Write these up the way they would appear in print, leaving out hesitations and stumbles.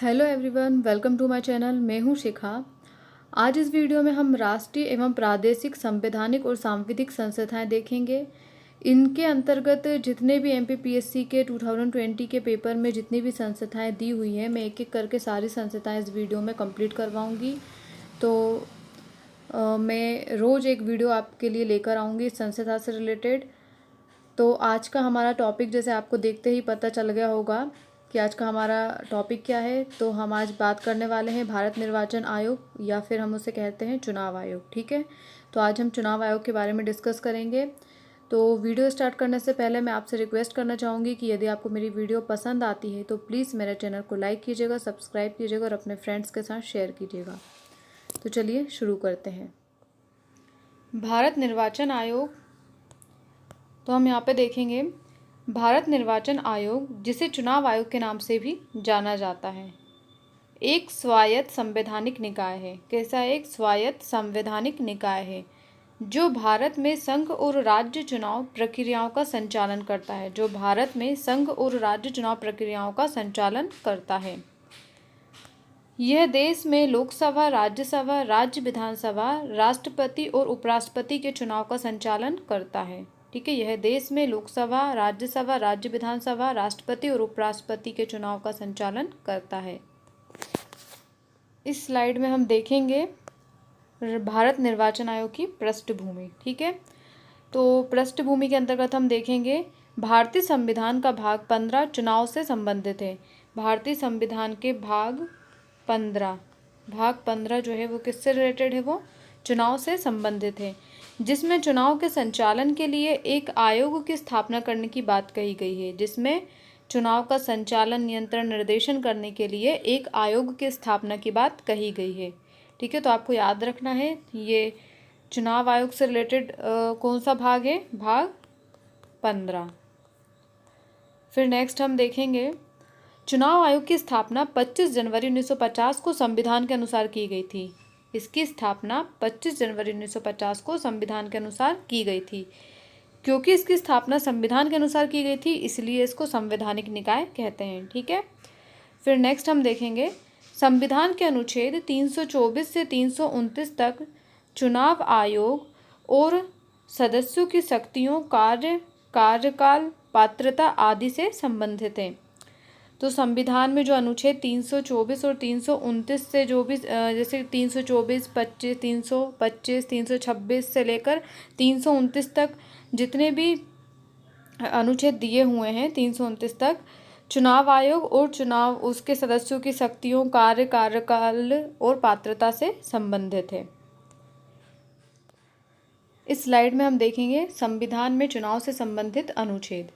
Hello everyone, welcome to my channel. मैं हूं शिखा। आज इस वीडियो में हम राष्ट्रीय एवं प्रादेशिक संवैधानिक और सांविधिक संस्थाएं देखेंगे। इनके अंतर्गत जितने भी एमपीपीएससी के 2020 के पेपर में जितनी भी संस्थाएं दी हुई हैं, मैं एक एक करके सारी संस्थाएं इस वीडियो में कंप्लीट करवाऊंगी। तो मैं रोज़ एक वीडियो आपके लिए लेकर आऊँगी इस संस्था से रिलेटेड। तो आज का हमारा टॉपिक, जैसे आपको देखते ही पता चल गया होगा कि आज का हमारा टॉपिक क्या है। तो हम आज बात करने वाले हैं भारत निर्वाचन आयोग, या फिर हम उसे कहते हैं चुनाव आयोग। ठीक है, तो आज हम चुनाव आयोग के बारे में डिस्कस करेंगे। तो वीडियो स्टार्ट करने से पहले मैं आपसे रिक्वेस्ट करना चाहूँगी कि यदि आपको मेरी वीडियो पसंद आती है तो प्लीज़ मेरे चैनल को लाइक कीजिएगा, सब्सक्राइब कीजिएगा और अपने फ्रेंड्स के साथ शेयर कीजिएगा। तो चलिए शुरू करते हैं। भारत निर्वाचन आयोग, तो हम यहाँ पे देखेंगे भारत निर्वाचन आयोग, जिसे चुनाव आयोग के नाम से भी जाना जाता है, एक स्वायत्त संवैधानिक निकाय है। कैसा? एक स्वायत्त संवैधानिक निकाय है जो भारत में संघ और राज्य चुनाव प्रक्रियाओं का संचालन करता है। जो भारत में संघ और राज्य चुनाव प्रक्रियाओं का संचालन करता है। यह देश में लोकसभा, राज्यसभा, राज्य विधानसभा, राष्ट्रपति और उपराष्ट्रपति के चुनाव का संचालन करता है। ठीक है, यह देश में लोकसभा, राज्यसभा, राज्य विधानसभा, राष्ट्रपति और उपराष्ट्रपति के चुनाव का संचालन करता है। इस स्लाइड में हम देखेंगे भारत निर्वाचन आयोग की पृष्ठभूमि। ठीक है, तो पृष्ठभूमि के अंतर्गत हम देखेंगे भारतीय संविधान का भाग 15 चुनाव से संबंधित है। भारतीय संविधान के भाग 15 जो है वो किससे रिलेटेड है? वो चुनाव से संबंधित है, जिसमें चुनाव के संचालन के लिए एक आयोग की स्थापना करने की बात कही गई है। जिसमें चुनाव का संचालन, नियंत्रण, निर्देशन करने के लिए एक आयोग की स्थापना की बात कही गई है। ठीक है, तो आपको याद रखना है ये चुनाव आयोग से रिलेटेड कौन सा भाग है? भाग 15। फिर नेक्स्ट हम देखेंगे चुनाव आयोग की स्थापना 25 जनवरी 1950 को संविधान के अनुसार की गई थी। इसकी स्थापना 25 जनवरी 1950 को संविधान के अनुसार की गई थी। क्योंकि इसकी स्थापना संविधान के अनुसार की गई थी, इसलिए इसको संवैधानिक निकाय कहते हैं। ठीक है, फिर नेक्स्ट हम देखेंगे संविधान के अनुच्छेद 324 से 329 तक चुनाव आयोग और सदस्यों की शक्तियों, कार्यकाल, पात्रता आदि से संबंधित है। तो संविधान में जो अनुच्छेद 324 और 329 से जो भी जैसे 324, 25, 325, 326 से लेकर 329 तक जितने भी अनुच्छेद दिए हुए हैं 329 तक, चुनाव आयोग और चुनाव उसके सदस्यों की शक्तियों, कार्यकाल और पात्रता से संबंधित है। इस स्लाइड में हम देखेंगे संविधान में चुनाव से संबंधित अनुच्छेद।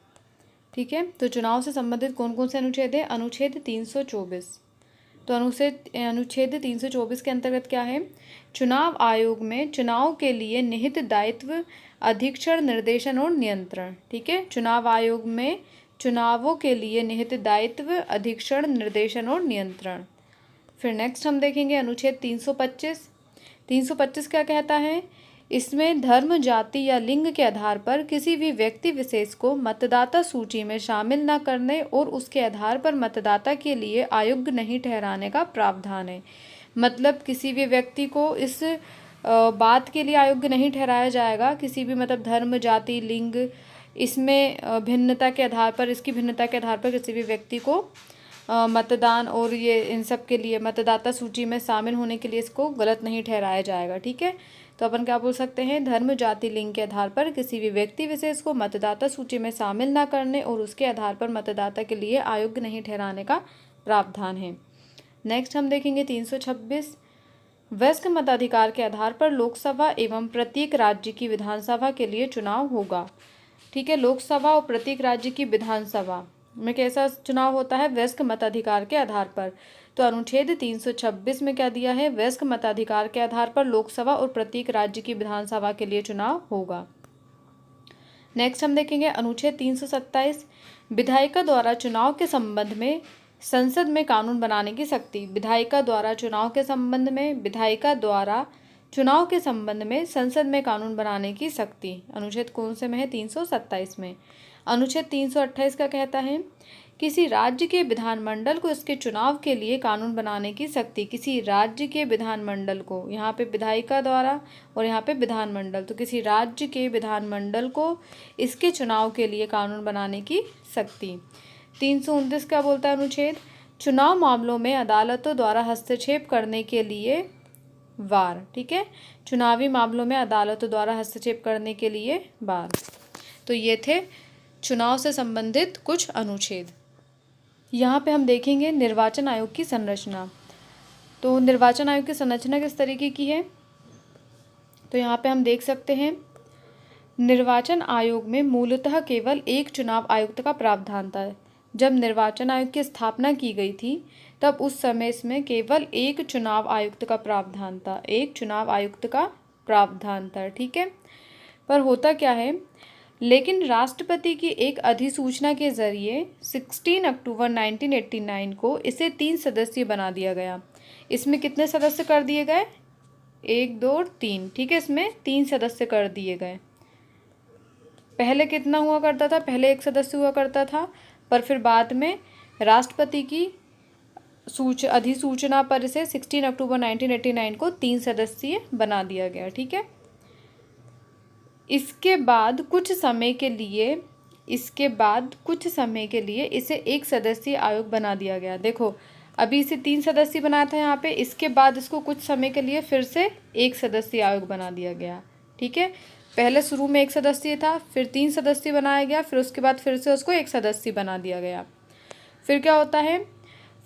ठीक है, तो चुनाव से संबंधित कौन कौन से अनुच्छेद है? अनुच्छेद 324। तो अनुच्छेद 324 के अंतर्गत क्या है? चुनाव आयोग में चुनाव के लिए निहित दायित्व, अधीक्षण, निर्देशन और नियंत्रण। ठीक है, चुनाव आयोग में चुनावों के लिए निहित दायित्व, अधीक्षण, निर्देशन और नियंत्रण। फिर नेक्स्ट हम देखेंगे अनुच्छेद 325। 325 क्या कहता है? इसमें धर्म, जाति या लिंग के आधार पर किसी भी व्यक्ति विशेष को मतदाता सूची में शामिल न करने और उसके आधार पर मतदाता के लिए अयोग्य नहीं ठहराने का प्रावधान है। मतलब किसी भी व्यक्ति को इस बात के लिए अयोग्य नहीं ठहराया जाएगा, किसी भी मतलब धर्म, जाति, लिंग, इसमें भिन्नता के आधार पर, इसकी भिन्नता के आधार पर किसी भी व्यक्ति को मतदान और ये इन सब के लिए मतदाता सूची में शामिल होने के लिए इसको गलत नहीं ठहराया जाएगा। ठीक है, तो अपन क्या बोल सकते हैं? धर्म, जाति, लिंग के आधार पर किसी भी व्यक्ति विशेष को मतदाता सूची में शामिल न करने और उसके आधार पर मतदाता के लिए अयोग्य नहीं ठहराने का प्रावधान है। नेक्स्ट हम देखेंगे 326। वयस्क मताधिकार के आधार पर लोकसभा एवं प्रत्येक राज्य की विधानसभा के लिए चुनाव होगा। ठीक है, लोकसभा और प्रत्येक राज्य की विधानसभा में कैसा चुनाव होता है? वयस्क मताधिकार के आधार पर। तो अनुच्छेद 326 में क्या दिया है? वयस्क मताधिकार के आधार पर लोकसभा और प्रत्येक राज्य की विधानसभा के लिए चुनाव होगा। नेक्स्ट हम देखेंगे अनुच्छेद 327। विधायिका द्वारा चुनाव के संबंध में संसद में कानून बनाने की शक्ति। विधायिका द्वारा चुनाव के संबंध में, विधायिका द्वारा चुनाव के संबंध में संसद में कानून बनाने की शक्ति अनुच्छेद कौन से में है? 327 में। अनुच्छेद 328 का कहता है किसी राज्य के विधानमंडल को इसके चुनाव के लिए कानून बनाने की शक्ति। किसी राज्य के विधानमंडल को, यहाँ पे विधायिका द्वारा और यहाँ पे विधानमंडल, तो किसी राज्य के विधानमंडल को इसके चुनाव के लिए कानून बनाने की शक्ति। 329 क्या बोलता है अनुच्छेद? चुनाव मामलों में अदालतों द्वारा हस्तक्षेप करने के लिए वार। ठीक है, चुनावी मामलों में अदालतों द्वारा हस्तक्षेप करने के लिए वार। तो ये थे चुनाव से संबंधित कुछ अनुच्छेद। यहाँ पे हम देखेंगे निर्वाचन आयोग की संरचना। तो निर्वाचन आयोग की संरचना किस तरीके की है? तो यहाँ पे हम देख सकते हैं निर्वाचन आयोग में मूलतः केवल एक चुनाव आयुक्त का प्रावधान था। जब निर्वाचन आयोग की स्थापना की गई थी तब उस समय इसमें केवल एक चुनाव आयुक्त का प्रावधान था, एक चुनाव आयुक्त का प्रावधान था। ठीक है, पर होता क्या है, लेकिन राष्ट्रपति की एक अधिसूचना के जरिए 16 अक्टूबर 1989 को इसे 3 सदस्यीय बना दिया गया। इसमें कितने सदस्य कर दिए गए? 1, 2 और 3। ठीक है, इसमें 3 सदस्य कर दिए गए। पहले कितना हुआ करता था? पहले 1 सदस्य हुआ करता था, पर फिर बाद में राष्ट्रपति की अधिसूचना पर इसे 16 अक्टूबर 1989 को 3 सदस्यीय बना दिया गया। ठीक है, इसके बाद कुछ समय के लिए इसे 1 सदस्यीय आयोग बना दिया गया। देखो, अभी इसे 3 सदस्यीय बनाया था यहाँ पे, इसके बाद इसको कुछ समय के लिए फिर से 1 सदस्यीय आयोग बना दिया गया। ठीक है, पहले शुरू में 1 सदस्यीय था, फिर 3 सदस्यीय बनाया गया, फिर उसके बाद फिर से उसको 1 सदस्यीय बना दिया गया। फिर क्या होता है,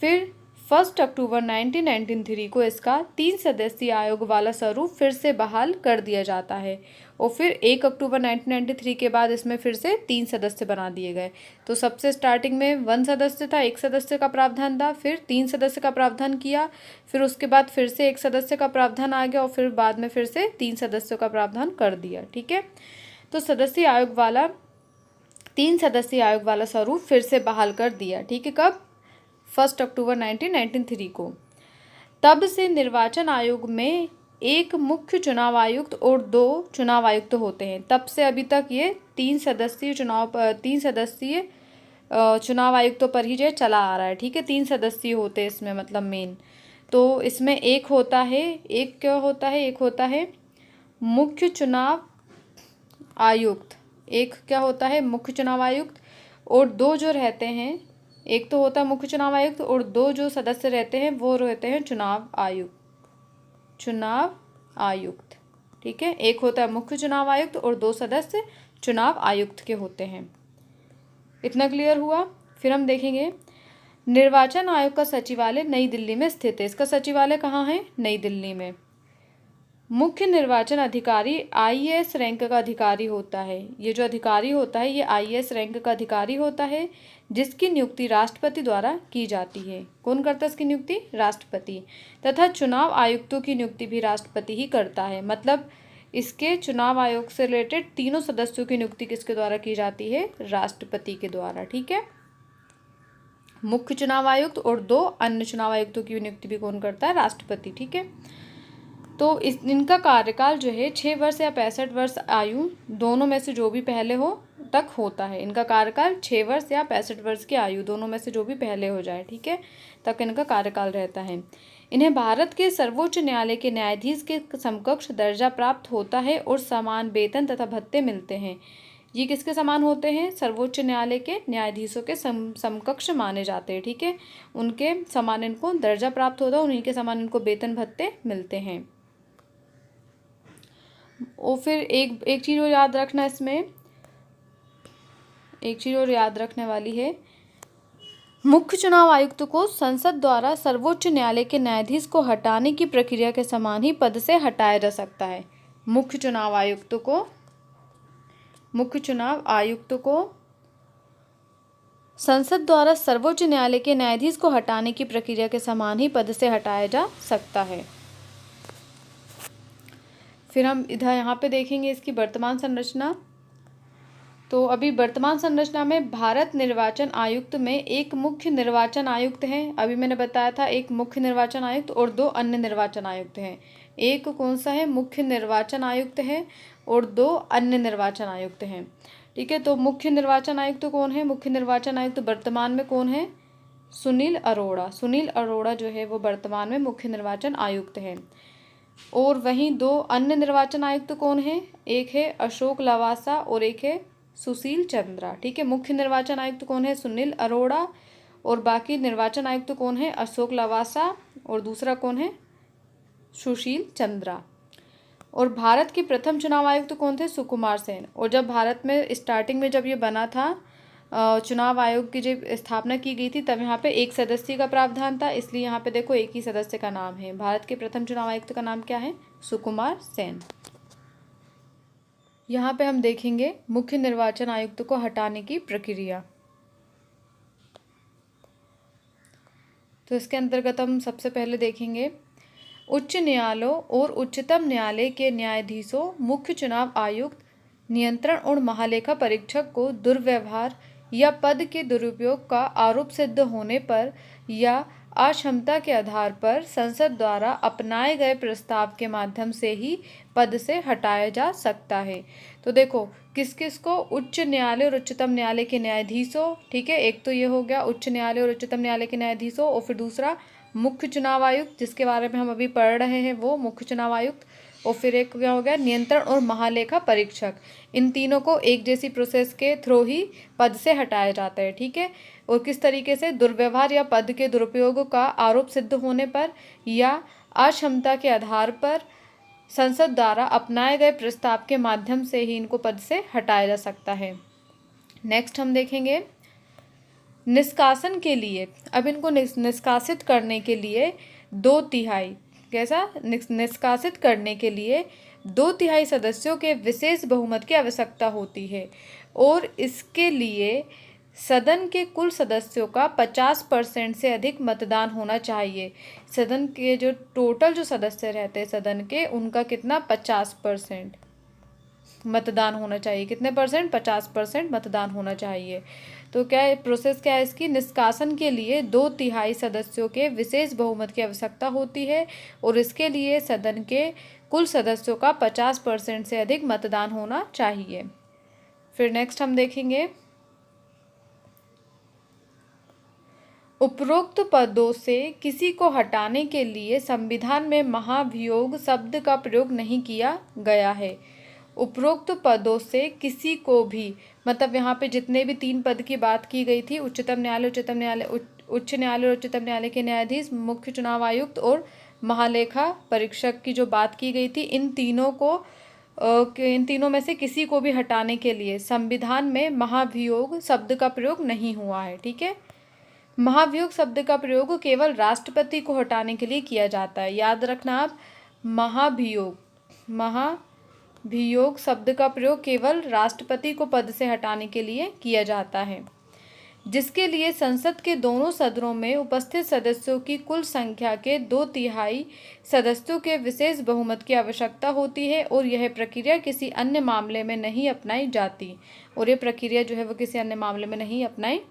फिर 1 अक्टूबर 1993 को इसका 3 सदस्यीय आयोग वाला स्वरूप फिर से बहाल कर दिया जाता है और फिर 1 अक्टूबर 1993 के बाद इसमें फिर से 3 सदस्य बना दिए गए। तो सबसे स्टार्टिंग में 1 सदस्य था, 1 सदस्य का प्रावधान था, फिर 3 सदस्य का प्रावधान किया, फिर उसके बाद फिर से 1 सदस्य का प्रावधान आ गया और फिर बाद में फिर से 3 सदस्यों का प्रावधान कर दिया। ठीक है, तो 3 सदस्यीय आयोग वाला स्वरूप फिर से बहाल कर दिया। ठीक है, कब? 1 अक्टूबर 1993 को। तब से निर्वाचन आयोग में एक मुख्य चुनाव आयुक्त और 2 चुनाव आयुक्त होते हैं। तब से अभी तक ये 3 सदस्यीय चुनाव आयुक्तों पर ही जो चला आ रहा है। ठीक है, 3 सदस्यीय होते हैं इसमें, मतलब मेन। तो इसमें एक होता है मुख्य चुनाव आयुक्त, एक क्या होता है? मुख्य चुनाव आयुक्त, और 2 जो रहते हैं, एक तो होता है मुख्य चुनाव आयुक्त और 2 जो सदस्य रहते हैं वो रहते हैं चुनाव आयुक्त। ठीक है, एक होता है मुख्य चुनाव आयुक्त और 2 सदस्य चुनाव आयुक्त के होते हैं। इतना क्लियर हुआ? फिर हम देखेंगे निर्वाचन आयोग का सचिवालय नई दिल्ली में स्थित है। इसका सचिवालय कहाँ है? नई दिल्ली में। मुख्य निर्वाचन अधिकारी IAS रैंक का अधिकारी होता है। ये जो अधिकारी होता है ये IAS रैंक का अधिकारी होता है, जिसकी नियुक्ति राष्ट्रपति द्वारा की जाती है। कौन करता है इसकी नियुक्ति? राष्ट्रपति। तथा चुनाव आयुक्तों की नियुक्ति भी राष्ट्रपति ही करता है। मतलब इसके चुनाव आयोग से रिलेटेड तीनों सदस्यों की नियुक्ति किसके द्वारा की जाती है? राष्ट्रपति के द्वारा। ठीक है, मुख्य चुनाव आयुक्त और 2 अन्य चुनाव आयुक्तों की नियुक्ति भी कौन करता है? राष्ट्रपति। ठीक है, तो इनका कार्यकाल जो है 6 वर्ष या 65 वर्ष आयु दोनों में से जो भी पहले हो तक होता है। इनका कार्यकाल 6 वर्ष या 65 वर्ष की आयु दोनों में से जो भी पहले हो जाए, ठीक है, तक इनका कार्यकाल रहता है। इन्हें भारत के सर्वोच्च न्यायालय के न्यायाधीश के समकक्ष दर्जा प्राप्त होता है और समान वेतन तथा भत्ते मिलते हैं। ये किसके समान होते हैं? सर्वोच्च न्यायालय के न्यायाधीशों के समकक्ष माने जाते हैं। ठीक है, उनके समान इनको दर्जा प्राप्त होता है, उन्हीं के समान इनको वेतन भत्ते मिलते हैं। और फिर एक चीज़ और याद रखना, इसमें एक चीज़ और याद रखने वाली है, मुख्य चुनाव आयुक्त को संसद द्वारा सर्वोच्च न्यायालय के न्यायाधीश को हटाने की प्रक्रिया के समान ही पद से हटाया जा सकता है। मुख्य चुनाव आयुक्त को संसद द्वारा सर्वोच्च न्यायालय के न्यायाधीश को हटाने की प्रक्रिया के समान ही पद से हटाया जा सकता है। फिर हम यहाँ पे देखेंगे इसकी वर्तमान संरचना। तो अभी वर्तमान संरचना में भारत निर्वाचन आयुक्त में एक मुख्य निर्वाचन आयुक्त है। अभी मैंने बताया था एक मुख्य निर्वाचन आयुक्त और 2 अन्य निर्वाचन आयुक्त हैं। एक कौन सा है? मुख्य निर्वाचन आयुक्त है और 2 अन्य निर्वाचन आयुक्त हैं। ठीक है। तो मुख्य निर्वाचन आयुक्त कौन है? मुख्य निर्वाचन आयुक्त वर्तमान में कौन है? सुनील अरोड़ा। सुनील अरोड़ा जो है वो वर्तमान में मुख्य निर्वाचन आयुक्त हैं। और वहीं दो अन्य निर्वाचन आयुक्त कौन है? एक है अशोक लवासा और एक है सुशील चंद्रा। ठीक है, मुख्य निर्वाचन आयुक्त कौन है? सुनील अरोड़ा। और बाकी निर्वाचन आयुक्त कौन है? अशोक लवासा और दूसरा कौन है? सुशील चंद्रा। और भारत के प्रथम चुनाव आयुक्त कौन थे? सुकुमार सेन। और जब भारत में स्टार्टिंग में जब ये बना था चुनाव आयोग की जब स्थापना की गई थी, तब यहाँ पे एक सदस्य का प्रावधान था, इसलिए यहाँ पे देखो एक ही सदस्य का नाम है। भारत के प्रथम चुनाव आयुक्त का नाम क्या है? सुकुमार सेन। यहाँ पे हम देखेंगे मुख्य निर्वाचन आयुक्त को हटाने की प्रक्रिया। तो इसके अंतर्गत हम सबसे पहले देखेंगे उच्च न्यायालयों और उच्चतम न्यायालय के न्यायाधीशों, मुख्य चुनाव आयुक्त, नियंत्रण और महालेखा परीक्षक को दुर्व्यवहार या पद के दुरुपयोग का आरोप सिद्ध होने पर या अक्षमता के आधार पर संसद द्वारा अपनाए गए प्रस्ताव के माध्यम से ही पद से हटाया जा सकता है। तो देखो किस किस को? उच्च न्यायालय और उच्चतम न्यायालय के न्यायाधीशों। ठीक है, एक तो ये हो गया उच्च न्यायालय और उच्चतम न्यायालय के न्यायाधीशों, और फिर दूसरा मुख्य चुनाव आयुक्त जिसके बारे में हम अभी पढ़ रहे हैं वो मुख्य चुनाव आयुक्त, और फिर एक क्या हो गया? नियंत्रण और महालेखा परीक्षक। इन तीनों को एक जैसी प्रोसेस के थ्रू ही पद से हटाया जाता है। ठीक है, और किस तरीके से? दुर्व्यवहार या पद के दुरुपयोग का आरोप सिद्ध होने पर या अक्षमता के आधार पर संसद द्वारा अपनाए गए प्रस्ताव के माध्यम से ही इनको पद से हटाया जा सकता है। नेक्स्ट हम देखेंगे निष्कासन के लिए। अब इनको निष्कासित करने के लिए 2/3 कैसा? निष्कासित करने के लिए 2/3 सदस्यों के विशेष बहुमत की आवश्यकता होती है, और इसके लिए सदन के कुल सदस्यों का 50% से अधिक मतदान होना चाहिए। सदन के जो टोटल जो सदस्य रहते हैं सदन के, उनका कितना? 50% मतदान होना चाहिए। कितने परसेंट? 50% मतदान होना चाहिए। तो क्या है प्रोसेस? क्या है इसकी? निष्कासन के लिए 2/3 सदस्यों के विशेष बहुमत की आवश्यकता होती है, और इसके लिए सदन के कुल सदस्यों का 50% से अधिक मतदान होना चाहिए। फिर नेक्स्ट हम देखेंगे उपरोक्त पदों से किसी को हटाने के लिए संविधान में महाभियोग शब्द का प्रयोग नहीं किया गया है। उपरोक्त पदों से किसी को भी, मतलब यहाँ पे जितने भी 3 पद की बात की गई थी, उच्चतम न्यायालय, उच्च न्यायालय और उच्चतम न्यायालय के न्यायाधीश, मुख्य चुनाव आयुक्त और महालेखा परीक्षक की जो बात की गई थी, इन तीनों में से किसी को भी हटाने के लिए संविधान में महाभियोग शब्द का प्रयोग नहीं हुआ है। ठीक है, महाभियोग शब्द का प्रयोग केवल राष्ट्रपति को हटाने के लिए किया जाता है। याद रखना आप, महाभियोग शब्द का प्रयोग केवल राष्ट्रपति को पद से हटाने के लिए किया जाता है, जिसके लिए संसद के दोनों सदनों में उपस्थित सदस्यों की कुल संख्या के 2/3 सदस्यों के विशेष बहुमत की आवश्यकता होती है, और यह प्रक्रिया किसी अन्य मामले में नहीं अपनाई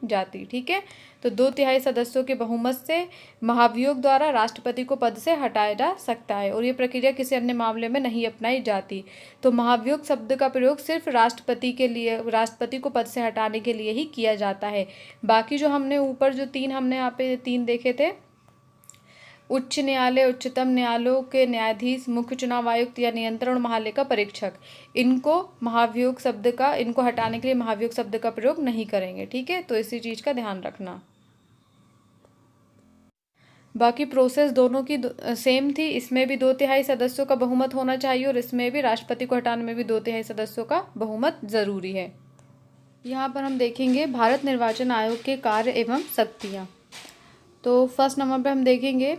जाती। ठीक है, तो 2/3 सदस्यों के बहुमत से महाभियोग द्वारा राष्ट्रपति को पद से हटाया जा सकता है, और ये प्रक्रिया किसी अन्य मामले में नहीं अपनाई जाती। तो महाभियोग शब्द का प्रयोग सिर्फ राष्ट्रपति को पद से हटाने के लिए ही किया जाता है। बाकी जो हमने ऊपर जो 3 हमने यहाँ पे 3 देखे थे, उच्च न्यायालय, उच्चतम न्यायालयों के न्यायाधीश, मुख्य चुनाव आयुक्त या नियंत्रण महालेखा परीक्षक, इनको हटाने के लिए महाभियोग शब्द का प्रयोग नहीं करेंगे। ठीक है, तो इसी चीज़ का ध्यान रखना। बाकी प्रोसेस दोनों की सेम थी। इसमें भी 2/3 सदस्यों का बहुमत होना चाहिए, और इसमें भी राष्ट्रपति को हटाने में भी 2/3 सदस्यों का बहुमत ज़रूरी है। यहाँ पर हम देखेंगे भारत निर्वाचन आयोग के कार्य एवं शक्तियाँ। तो फर्स्ट नंबर पर हम देखेंगे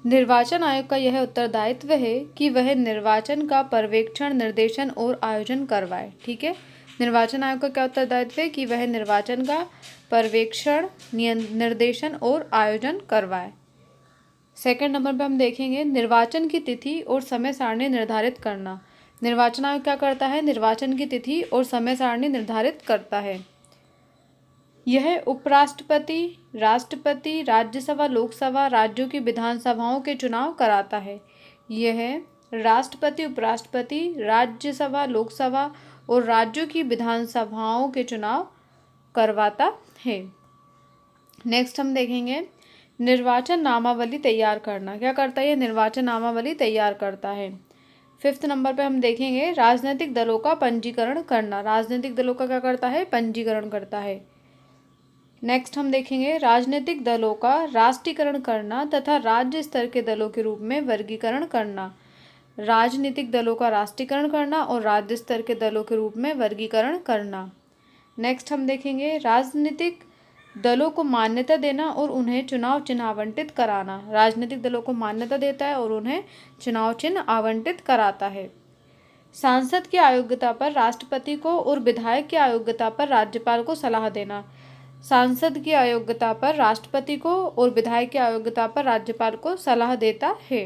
निर्वाचन आयोग का यह उत्तरदायित्व है कि वह निर्वाचन का पर्यवेक्षण, निर्देशन और आयोजन करवाए। ठीक है, निर्वाचन आयोग का क्या उत्तरदायित्व है? कि वह निर्वाचन का पर्यवेक्षण, निर्देशन और आयोजन करवाए। सेकंड नंबर पर हम देखेंगे निर्वाचन की तिथि और समय सारणी निर्धारित करना। निर्वाचन आयोग क्या करता है? निर्वाचन की तिथि और समय सारणी निर्धारित करता है। यह उपराष्ट्रपति, राष्ट्रपति, राज्यसभा, लोकसभा, राज्यों की विधानसभाओं के चुनाव कराता है। यह राष्ट्रपति, उपराष्ट्रपति, राज्यसभा, लोकसभा और राज्यों की विधानसभाओं के चुनाव करवाता है। नेक्स्ट हम देखेंगे निर्वाचन नामावली तैयार करना। क्या करता है ये? निर्वाचन नामावली तैयार करता है। 5th नंबर पे हम देखेंगे राजनीतिक दलों का पंजीकरण करना। राजनीतिक दलों का क्या करता है? पंजीकरण करता है। नेक्स्ट हम देखेंगे राजनीतिक दलों का राष्ट्रीयकरण करना तथा राज्य स्तर के दलों के रूप में वर्गीकरण करना। राजनीतिक दलों का राष्ट्रीयकरण करना और राज्य स्तर के दलों के रूप में वर्गीकरण करना। नेक्स्ट हम देखेंगे राजनीतिक दलों को मान्यता देना और उन्हें चुनाव चिन्ह आवंटित कराना। राजनीतिक दलों को मान्यता देता है और उन्हें चुनाव चिन्ह आवंटित कराता है। सांसद की अयोग्यता पर राष्ट्रपति को और विधायक की अयोग्यता पर राज्यपाल को सलाह देना। सांसद की अयोग्यता पर राष्ट्रपति को और विधायक की अयोग्यता पर राज्यपाल को सलाह देता है।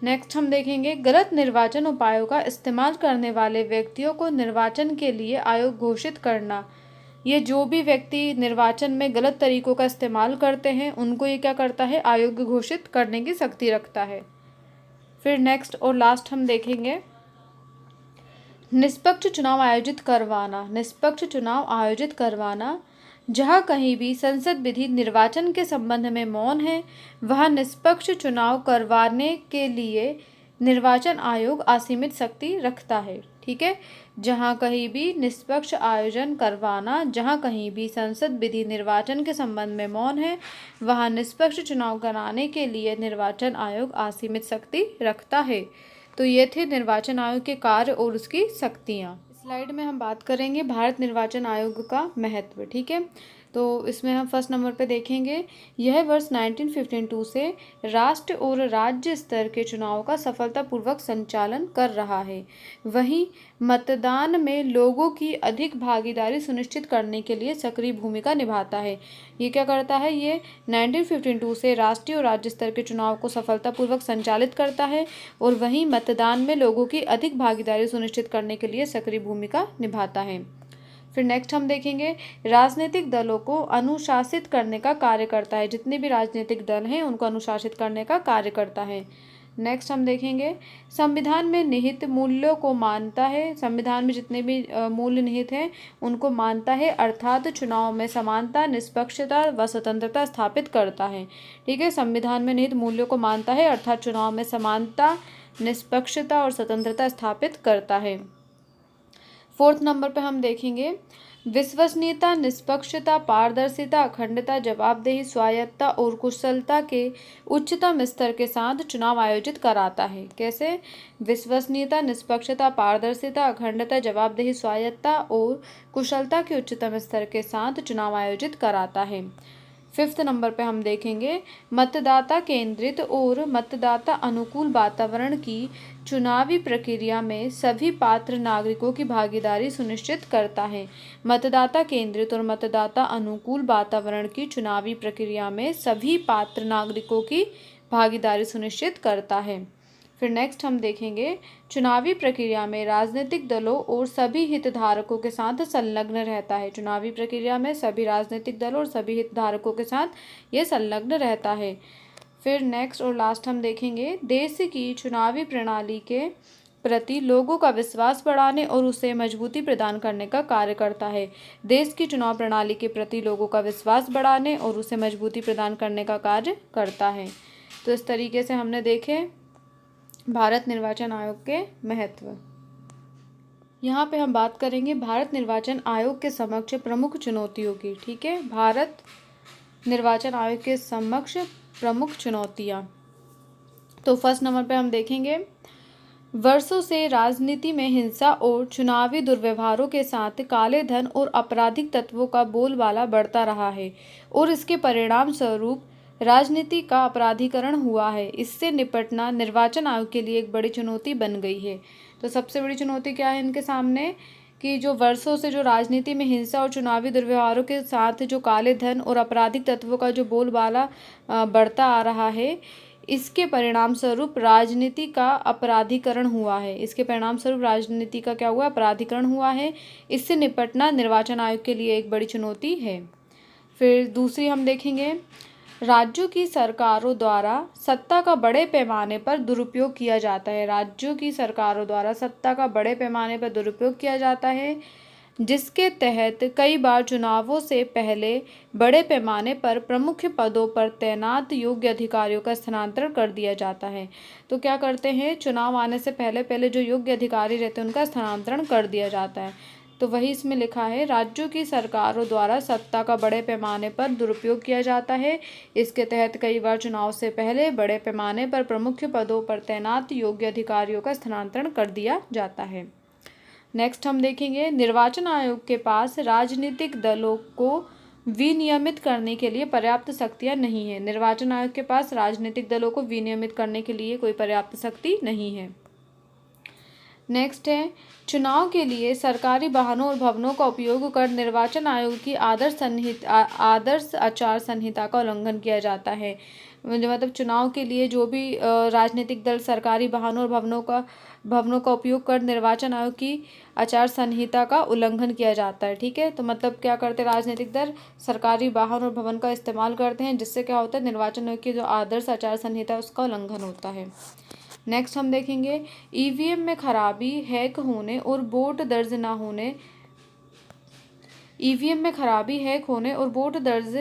नेक्स्ट हम देखेंगे गलत निर्वाचन उपायों का इस्तेमाल करने वाले व्यक्तियों को निर्वाचन के लिए आयोग घोषित करना। ये जो भी व्यक्ति निर्वाचन में गलत तरीकों का इस्तेमाल करते हैं उनको ये क्या करता है? आयोग घोषित करने की शक्ति रखता है। फिर नेक्स्ट और लास्ट हम देखेंगे निष्पक्ष चुनाव आयोजित करवाना। निष्पक्ष चुनाव आयोजित करवाना जहाँ कहीं भी संसद विधि निर्वाचन के संबंध में मौन है वहाँ निष्पक्ष चुनाव करवाने के लिए निर्वाचन आयोग असीमित शक्ति रखता है। ठीक है, जहाँ कहीं भी निष्पक्ष आयोजन करवाना, जहाँ कहीं भी संसद विधि निर्वाचन के संबंध में मौन है वहाँ निष्पक्ष चुनाव कराने के लिए निर्वाचन आयोग असीमित शक्ति रखता है। तो ये थे निर्वाचन आयोग के कार्य और उसकी शक्तियाँ। स्लाइड में हम बात करेंगे भारत निर्वाचन आयोग का महत्व। ठीक है, तो इसमें हम फर्स्ट नंबर पे देखेंगे यह वर्ष 1952 से राष्ट्र और राज्य स्तर के चुनाव का सफलतापूर्वक संचालन कर रहा है। वहीं मतदान में लोगों की अधिक भागीदारी सुनिश्चित करने के लिए सक्रिय भूमिका निभाता है। ये क्या करता है? ये 1952 से राष्ट्रीय और राज्य स्तर के चुनाव को सफलतापूर्वक संचालित करता है और वहीं मतदान में लोगों की अधिक भागीदारी सुनिश्चित करने के लिए सक्रिय भूमिका निभाता है। फिर नेक्स्ट हम देखेंगे राजनीतिक दलों को अनुशासित करने का कार्य करता है। जितने भी राजनीतिक दल हैं उनको अनुशासित करने का कार्य करता है। नेक्स्ट हम देखेंगे संविधान में निहित मूल्यों को मानता है। संविधान में जितने भी मूल्य निहित हैं उनको मानता है, अर्थात चुनाव में समानता, निष्पक्षता व स्वतंत्रता स्थापित करता है। ठीक है, संविधान में निहित मूल्यों को मानता है अर्थात चुनाव में समानता, निष्पक्षता और स्वतंत्रता स्थापित करता है। 4th नंबर पे हम देखेंगे विश्वसनीयता, निष्पक्षता, पारदर्शिता, अखंडता, जवाबदेही, स्वायत्तता और कुशलता के उच्चतम स्तर के साथ चुनाव आयोजित कराता है। कैसे? विश्वसनीयता, निष्पक्षता, पारदर्शिता, अखंडता, जवाबदेही, स्वायत्तता और कुशलता के उच्चतम स्तर के साथ चुनाव आयोजित कराता है। 5th नंबर पे हम देखेंगे मतदाता केंद्रित और मतदाता अनुकूल वातावरण की चुनावी प्रक्रिया में सभी पात्र नागरिकों की भागीदारी सुनिश्चित करता है। मतदाता केंद्रित और मतदाता अनुकूल वातावरण की चुनावी प्रक्रिया में सभी पात्र नागरिकों की भागीदारी सुनिश्चित करता है। फिर नेक्स्ट हम देखेंगे चुनावी प्रक्रिया में राजनीतिक दलों और सभी हितधारकों के साथ संलग्न रहता है। चुनावी प्रक्रिया में सभी राजनीतिक दलों और सभी हितधारकों के साथ ये संलग्न रहता है। फिर नेक्स्ट और लास्ट हम देखेंगे देश की चुनावी प्रणाली के प्रति लोगों का विश्वास बढ़ाने और उसे मजबूती प्रदान करने का कार्य करता है। देश की चुनाव प्रणाली के प्रति लोगों का विश्वास बढ़ाने और उसे मजबूती प्रदान करने का कार्य करता है। तो इस तरीके से हमने देखे भारत निर्वाचन आयोग के महत्व। यहाँ पे हम बात करेंगे भारत निर्वाचन आयोग के समक्ष प्रमुख चुनौतियों की। ठीक है, भारत निर्वाचन आयोग के समक्ष प्रमुख चुनौतियाँ। तो फर्स्ट नंबर पे हम देखेंगे वर्षों से राजनीति में हिंसा और चुनावी दुर्व्यवहारों के साथ काले धन और आपराधिक तत्वों का बोलबाला बढ़ता रहा है और इसके परिणाम स्वरूप राजनीति का अपराधीकरण हुआ है। इससे निपटना निर्वाचन आयोग के लिए एक बड़ी चुनौती बन गई है। तो सबसे बड़ी चुनौती क्या है इनके सामने कि जो वर्षों से जो राजनीति में हिंसा और चुनावी दुर्व्यवहारों के साथ जो काले धन और आपराधिक तत्वों का जो बोलबाला बढ़ता आ रहा है, इसके परिणाम स्वरूप राजनीति का अपराधीकरण हुआ है। इसके परिणाम स्वरूप राजनीति का क्या हुआ? अपराधीकरण हुआ है। इससे निपटना निर्वाचन आयोग के लिए एक बड़ी चुनौती है। फिर दूसरी हम देखेंगे राज्यों की सरकारों द्वारा सत्ता का बड़े पैमाने पर दुरुपयोग किया जाता है। राज्यों की सरकारों द्वारा सत्ता का बड़े पैमाने पर दुरुपयोग किया जाता है, जिसके तहत कई बार चुनावों से पहले बड़े पैमाने पर प्रमुख पदों पर तैनात योग्य अधिकारियों का स्थानांतरण कर दिया जाता है। तो क्या करते हैं, चुनाव आने से पहले पहले जो योग्य अधिकारी रहते हैं उनका स्थानांतरण कर दिया जाता है। तो वही इसमें लिखा है, राज्यों की सरकारों द्वारा सत्ता का बड़े पैमाने पर दुरुपयोग किया जाता है। इसके तहत कई बार चुनाव से पहले बड़े पैमाने पर प्रमुख पदों पर तैनात योग्य अधिकारियों का स्थानांतरण कर दिया जाता है। नेक्स्ट हम देखेंगे, निर्वाचन आयोग के पास राजनीतिक दलों को विनियमित करने के लिए पर्याप्त शक्तियां नहीं है। निर्वाचन आयोग के पास राजनीतिक दलों को विनियमित करने के लिए कोई पर्याप्त शक्ति नहीं है। नेक्स्ट है, चुनाव के लिए सरकारी वाहनों और भवनों का उपयोग कर निर्वाचन आयोग की आदर्श आचार संहिता का उल्लंघन किया जाता है। मतलब चुनाव के लिए जो भी राजनीतिक दल सरकारी वाहनों और भवनों का उपयोग कर निर्वाचन आयोग की आचार संहिता का उल्लंघन किया जाता है। ठीक है, तो मतलब क्या करते हैं, राजनीतिक दल सरकारी वाहन और भवन का इस्तेमाल करते हैं, जिससे क्या होता है, निर्वाचन आयोग की जो आदर्श आचार संहिता है उसका उल्लंघन होता है। नेक्स्ट हम देखेंगे, ईवीएम में खराबी, हैक होने और वोट दर्ज न होने ईवीएम में खराबी, हैक होने और वोट दर्ज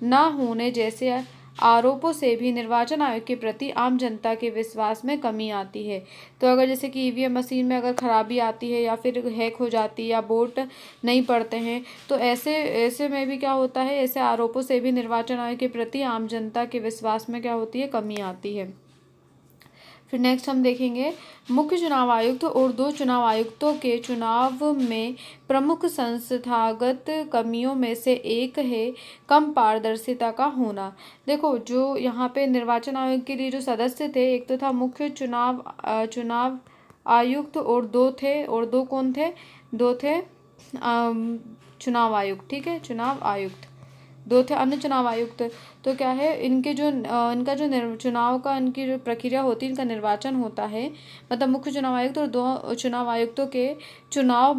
न होने जैसे आरोपों से भी निर्वाचन आयोग के प्रति आम जनता के विश्वास में कमी आती है। तो अगर जैसे कि ईवीएम मशीन में अगर खराबी आती है या फिर हैक हो जाती है या वोट नहीं पड़ते हैं, तो ऐसे में भी क्या होता है, ऐसे आरोपों से भी निर्वाचन आयोग के प्रति आम जनता के विश्वास में क्या होती है, कमी आती है। फिर नेक्स्ट हम देखेंगे, मुख्य चुनाव आयुक्त और 2 चुनाव आयुक्तों के चुनाव में प्रमुख संस्थागत कमियों में से एक है कम पारदर्शिता का होना। देखो, जो यहाँ पे निर्वाचन आयोग के लिए जो सदस्य थे, एक तो था मुख्य चुनाव आयुक्त और 2 थे, और 2 कौन थे, 2 थे चुनाव आयुक्त। ठीक है, चुनाव आयुक्त 2 थे अन्य चुनाव आयुक्त। तो क्या है, इनका जो चुनाव का इनकी जो प्रक्रिया होती है, इनका निर्वाचन होता है, मतलब मुख्य चुनाव आयुक्त और 2 चुनाव आयुक्तों के चुनाव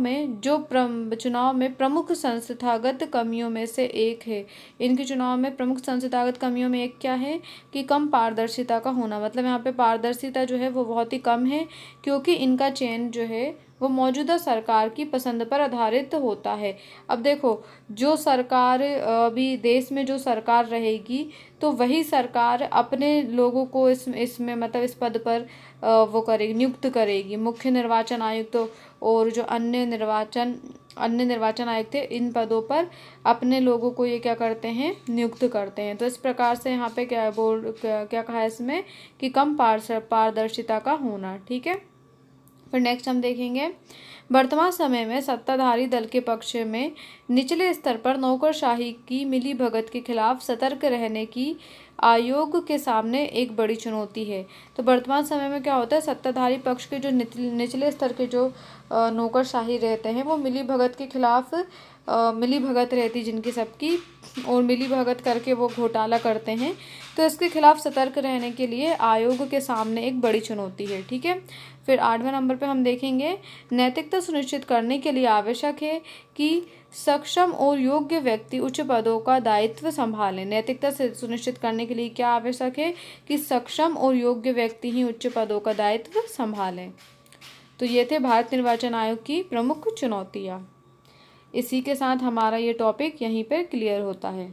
में प्रमुख संस्थागत कमियों में से एक है। इनके चुनाव में प्रमुख संस्थागत कमियों में एक क्या है कि कम पारदर्शिता का होना। मतलब यहाँ पे पारदर्शिता जो है वो बहुत ही कम है, क्योंकि इनका चयन जो है वो मौजूदा सरकार की पसंद पर आधारित होता है। अब देखो, जो सरकार अभी देश में जो सरकार रहेगी, तो वही सरकार अपने लोगों को इसमें मतलब इस पद पर वो करेगी, नियुक्त करेगी। मुख्य निर्वाचन आयुक्त और जो अन्य निर्वाचन आयुक्त थे, इन पदों पर अपने लोगों को ये क्या करते हैं, नियुक्त करते हैं। तो इस प्रकार से यहाँ पे क्या कहा है इसमें कि कम पारदर्शिता का होना। ठीक है, फिर नेक्स्ट हम देखेंगे, वर्तमान समय में सत्ताधारी दल के पक्ष में निचले स्तर पर नौकरशाही की मिलीभगत के खिलाफ सतर्क रहने की आयोग के सामने एक बड़ी चुनौती है। तो वर्तमान समय में क्या होता है, सत्ताधारी पक्ष के जो निचले स्तर के जो नौकरशाही रहते हैं, वो मिलीभगत के खिलाफ मिलीभगत रहती जिनकी सबकी, और मिलीभगत करके वो घोटाला करते हैं, तो इसके खिलाफ सतर्क रहने के लिए आयोग के सामने एक बड़ी चुनौती है। ठीक है, फिर 8वें नंबर पे हम देखेंगे, नैतिकता सुनिश्चित करने के लिए आवश्यक है कि सक्षम और योग्य व्यक्ति उच्च पदों का दायित्व संभालें। नैतिकता से सुनिश्चित करने के लिए क्या आवश्यक है कि सक्षम और योग्य व्यक्ति ही उच्च पदों का दायित्व संभालें। तो ये थे भारत निर्वाचन आयोग की प्रमुख चुनौतियाँ। इसी के साथ हमारा ये टॉपिक यहीं पर क्लियर होता है।